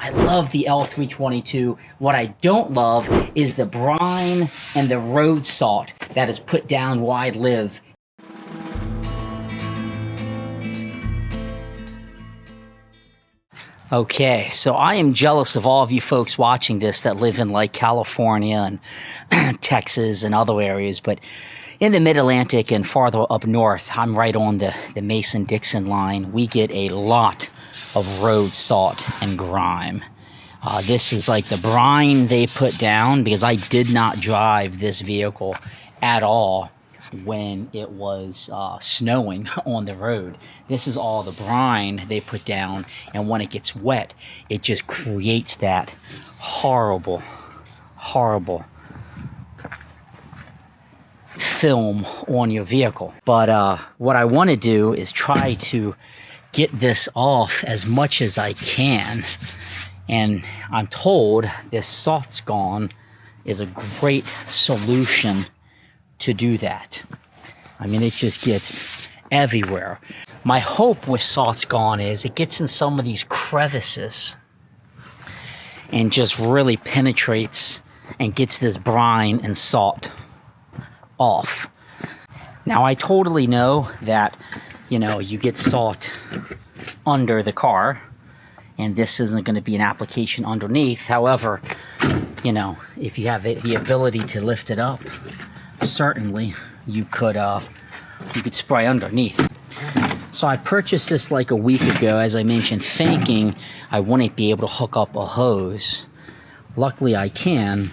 I love the L322. What I don't love is the brine and the road salt that is put down where I live. Okay, so I am jealous of all of you folks watching this that live in like California and Texas and other areas, but in the mid-Atlantic and farther up north, I'm right on the Mason-Dixon line. We get a lot of road salt and grime. This is like the brine they put down, because I did not drive this vehicle at all when it was snowing on the road. This is all the brine they put down, and when it gets wet, it just creates that horrible, horrible film on your vehicle. But what I want to do is try to get this off as much as I can, and I'm told this SaltsGone is a great solution to do that. I mean, it just gets everywhere. My hope with SaltsGone is it gets in some of these crevices and just really penetrates and gets this brine and salt off. Now, I totally know that, you know, you get salt under the car, and this isn't going to be an application underneath. However, you know, if you have the ability to lift it up, certainly you could spray underneath. So I purchased this like a week ago, as I mentioned, thinking I wouldn't be able to hook up a hose. Luckily I can.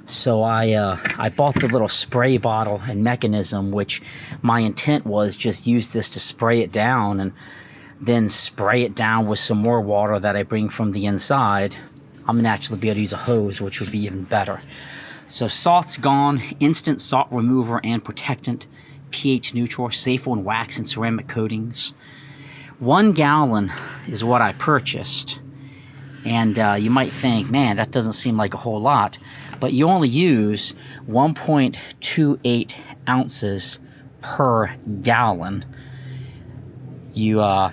So I bought the little spray bottle and mechanism, which my intent was just use this to spray it down and then spray it down with some more water that I bring from the inside. I'm gonna actually be able to use a hose, which would be even better. So SaltsGone, instant salt remover and protectant, pH neutral, safe on wax and ceramic coatings. 1 gallon is what I purchased. And you might think, man, that doesn't seem like a whole lot, but you only use 1.28 ounces per gallon. You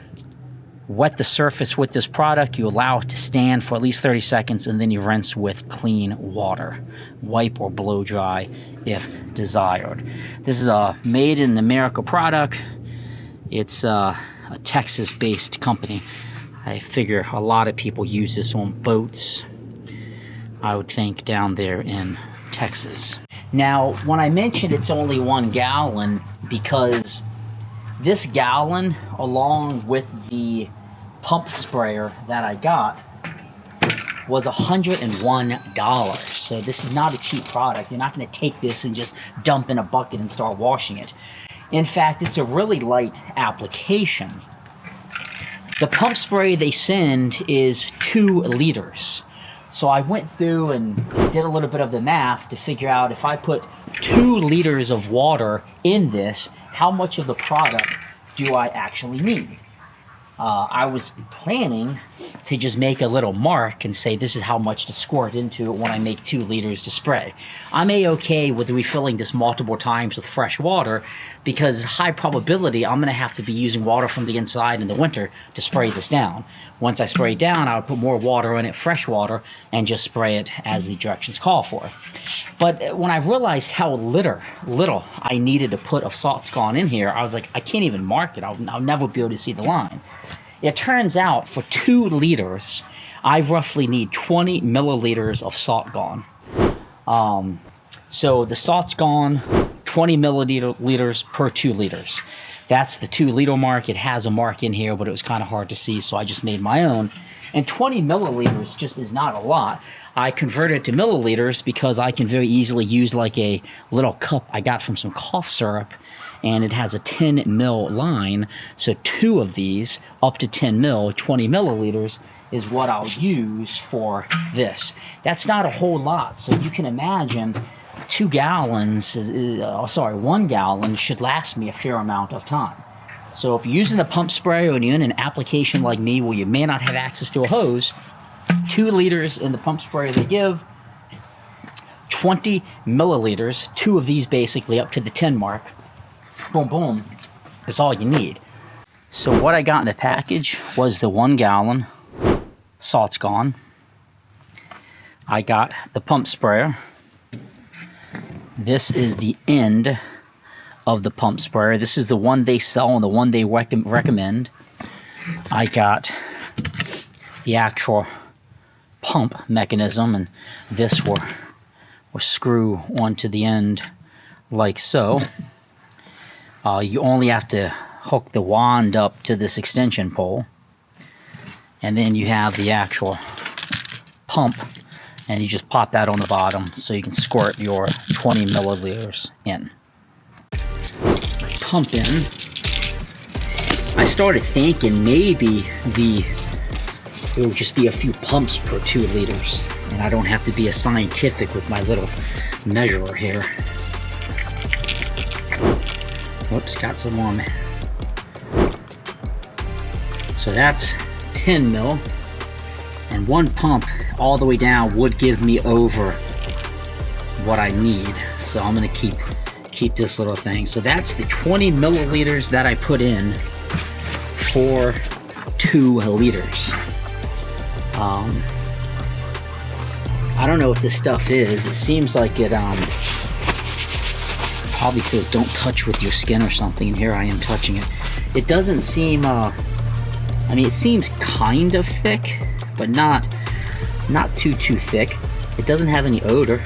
wet the surface with this product, you allow it to stand for at least 30 seconds, and then you rinse with clean water. Wipe or blow dry if desired. This is a made in America product. It's a Texas-based company. I figure a lot of people use this on boats, I would think, down there in Texas. Now, when I mentioned it's only 1 gallon, because this gallon, along with the pump sprayer that I got, was $101. So this is not a cheap product. You're not going to take this and just dump in a bucket and start washing it. In fact, it's a really light application. The pump spray they send is 2 liters. So I went through and did a little bit of the math to figure out, if I put 2 liters of water in this, how much of the product do I actually need? I was planning to just make a little mark and say this is how much to squirt into it when I make 2 liters to spray. I'm a-okay with refilling this multiple times with fresh water, because high probability I'm going to have to be using water from the inside in the winter to spray this down. Once I spray it down, I would put more water in it, fresh water, and just spray it as the directions call for. But when I realized how little I needed to put of SaltsGone in here, I was like, I can't even mark it. I'll never be able to see the line. It turns out for 2 liters, I roughly need 20 milliliters of SaltsGone. So the SaltsGone, 20 milliliters per 2 liters. That's the 2 liter mark. It has a mark in here, but it was kind of hard to see, so I just made my own. And 20 milliliters just is not a lot. I converted it to milliliters because I can very easily use like a little cup I got from some cough syrup, and it has a 10 mil line. So 2 of these, up to 10 mil, 20 milliliters, is what I'll use for this. That's not a whole lot, so you can imagine 2 gallons, 1 gallon should last me a fair amount of time. So if you're using the pump spray or you're in an application like me where you may not have access to a hose, 2 liters in the pump spray they give, 20 milliliters, 2 of these basically up to the 10 mark, boom, boom, is all you need. So what I got in the package was the 1 gallon SaltsGone. I got the pump sprayer. This is the end of the pump sprayer. This is the one they sell and the one they recommend. I got the actual pump mechanism, and this will screw onto the end like so. You only have to hook the wand up to this extension pole, and then you have the actual pump, and you just pop that on the bottom so you can squirt your 20 milliliters in. Pump in. I started thinking maybe it would just be a few pumps per 2 liters, and I don't have to be as scientific with my little measurer here. Whoops, got some on me. So that's 10 mil, and one pump all the way down would give me over what I need. So I'm gonna keep this little thing. So that's the 20 milliliters that I put in for 2 liters. I don't know what this stuff is. It seems like it probably says don't touch with your skin or something, and here I am touching it. It doesn't seem I mean, it seems kind of thick, but not too thick. It doesn't have any odor.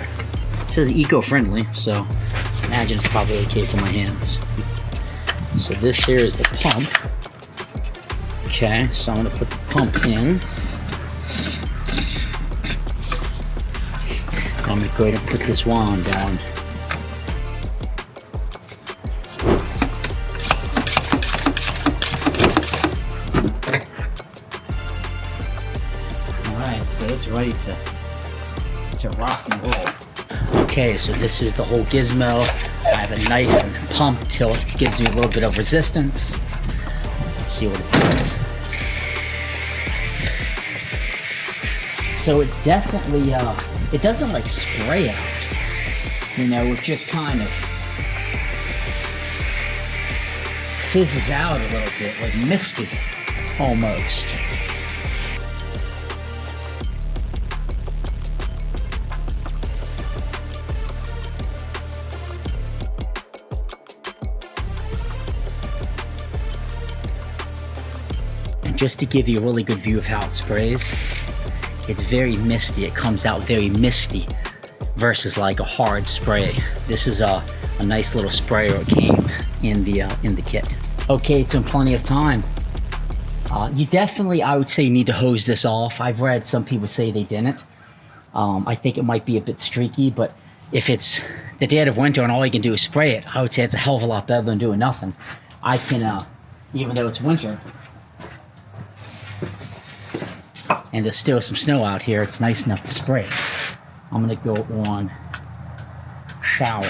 It says eco-friendly, so I imagine it's probably okay for my hands. So this here is the pump. Okay, so I'm gonna put the pump in. I'm gonna go ahead and put this wand down. Alright, so it's ready to rock and roll. Okay, so this is the whole gizmo. I have a nice pump till it gives me a little bit of resistance. Let's see what it does. So it definitely, it doesn't like spray out, you know, it just kind of fizzes out a little bit, like misty, almost. And just to give you a really good view of how it sprays, it's very misty. It comes out very misty versus like a hard spray. This is a nice little sprayer. It came in the kit. Okay, it's in plenty of time. You definitely, I would say, need to hose this off. I've read some people say they didn't. I think it might be a bit streaky, but if it's the dead of winter and all you can do is spray it, I would say it's a hell of a lot better than doing nothing. I can, even though it's winter, and there's still some snow out here, it's nice enough to spray. I'm gonna go on shower.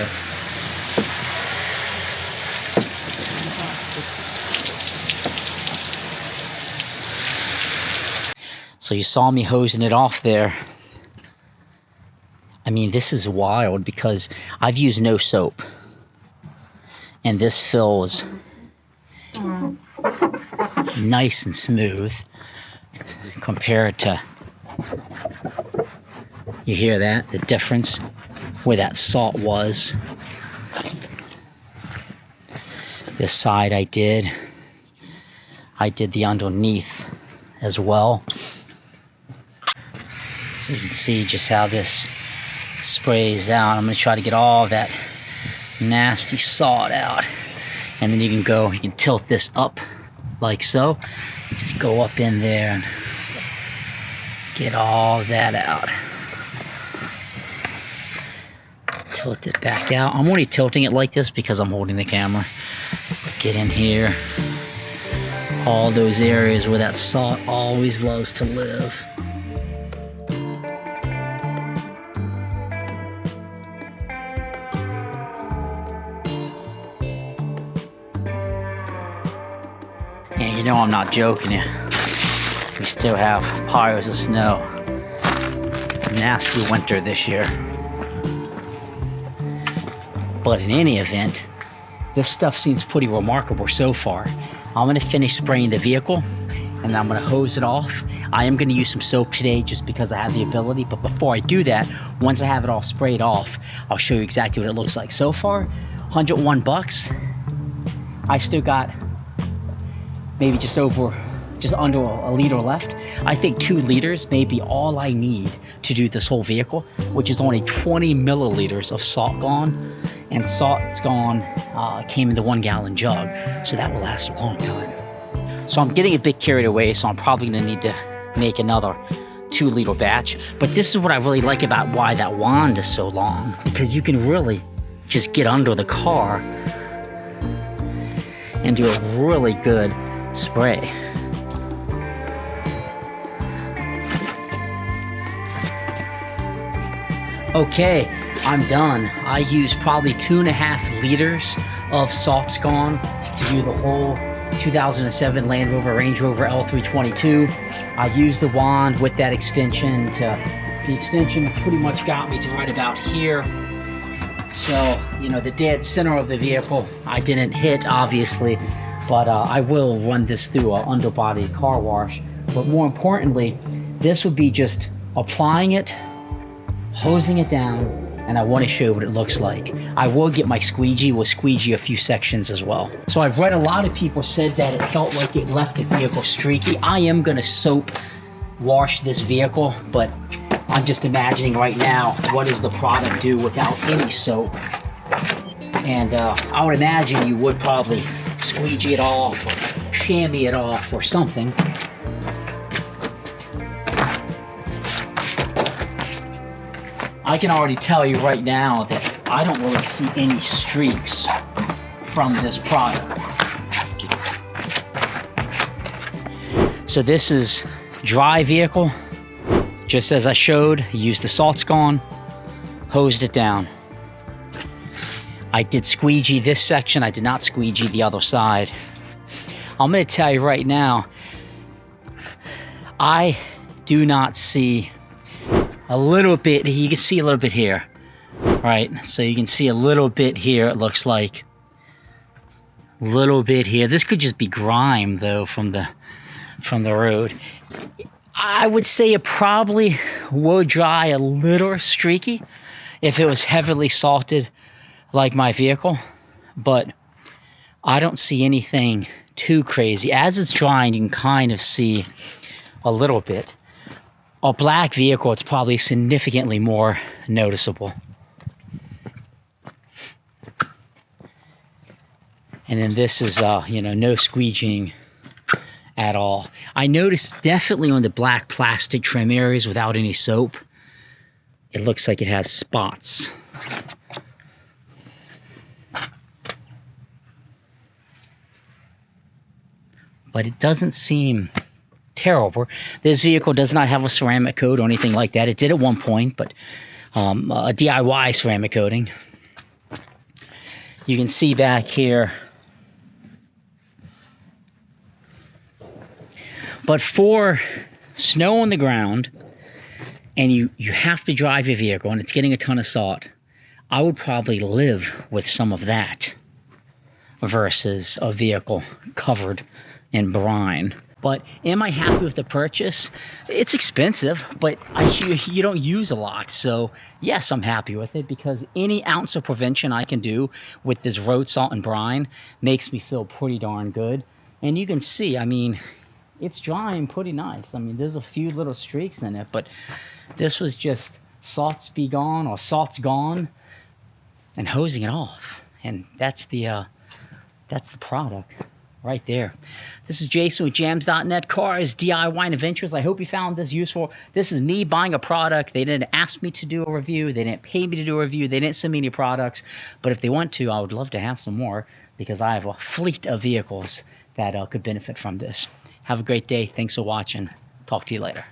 So you saw me hosing it off there. I mean, this is wild because I've used no soap, and this fills nice and smooth compared to, you hear that, the difference where that salt was. This side I did the underneath as well. So you can see just how this sprays out. I'm going to try to get all that nasty salt out, and then you can tilt this up like so. Just go up in there and get all that out. Tilt it back out. I'm only tilting it like this because I'm holding the camera. Get in here. All those areas where that salt always loves to live. And you know I'm not joking you. We still have piles of snow. Nasty winter this year. But in any event, this stuff seems pretty remarkable so far. I'm gonna finish spraying the vehicle, and I'm gonna hose it off. I am going to use some soap today just because I have the ability. But before I do that, once I have it all sprayed off, I'll show you exactly what it looks like. So far, 101 bucks. I still got maybe just under a liter left. I think 2 liters may be all I need to do this whole vehicle, which is only 20 milliliters of SaltGone. And SaltGone came in the 1 gallon jug, so that will last a long time. So I'm getting a bit carried away, so I'm probably gonna need to make another 2 liter batch. But this is what I really like about why that wand is so long, because you can really just get under the car and do a really good spray. Okay, I'm done. I used probably 2.5 liters of SaltsGone to do the whole 2007 Land Rover Range Rover L322. I used the wand with that extension the extension pretty much got me to right about here. So, you know, the dead center of the vehicle I didn't hit, obviously, but I will run this through an underbody car wash. But more importantly, this would be just applying it, hosing it down, and I want to show you what it looks like. I will get my squeegee. We'll squeegee a few sections as well. So I've read a lot of people said that it felt like it left the vehicle streaky. I am going to soap wash this vehicle, but I'm just imagining right now, what does the product do without any soap? And I would imagine you would probably squeegee it off, or chamois it off, or something. I can already tell you right now that I don't really see any streaks from this product. So this is dry vehicle. Just as I showed, used the SaltsGone, hosed it down. I did squeegee this section. I did not squeegee the other side. I'm going to tell you right now, I do not see a little bit. You can see a little bit here, right? So you can see a little bit here. It looks like a little bit here. This could just be grime though from the road. I would say it probably would dry a little streaky if it was heavily salted like my vehicle, but I don't see anything too crazy. As it's drying, you can kind of see a little bit. A black vehicle, it's probably significantly more noticeable. And then this is, you know, no squeegeeing at all. I noticed definitely on the black plastic trim areas without any soap, it looks like it has spots. But it doesn't seem terrible. This vehicle does not have a ceramic coat or anything like that. It did at one point, but a DIY ceramic coating. You can see back here. But for snow on the ground, and you have to drive your vehicle, and it's getting a ton of salt, I would probably live with some of that versus a vehicle covered in brine. But am I happy with the purchase? It's expensive, but you don't use a lot. So yes, I'm happy with it, because any ounce of prevention I can do with this road salt and brine makes me feel pretty darn good. And you can see, I mean, it's drying pretty nice. I mean, there's a few little streaks in it, but this was just SaltsGone and hosing it off. And that's the product right there. This is Jason with jamzDOTnet, cars, DIY, and adventures. I hope you found this useful. This is me buying a product. They didn't ask me to do a review. They didn't pay me to do a review. They didn't send me any products. But if they want to, I would love to have some more, because I have a fleet of vehicles that could benefit from this. Have a great day. Thanks for watching. Talk to you later.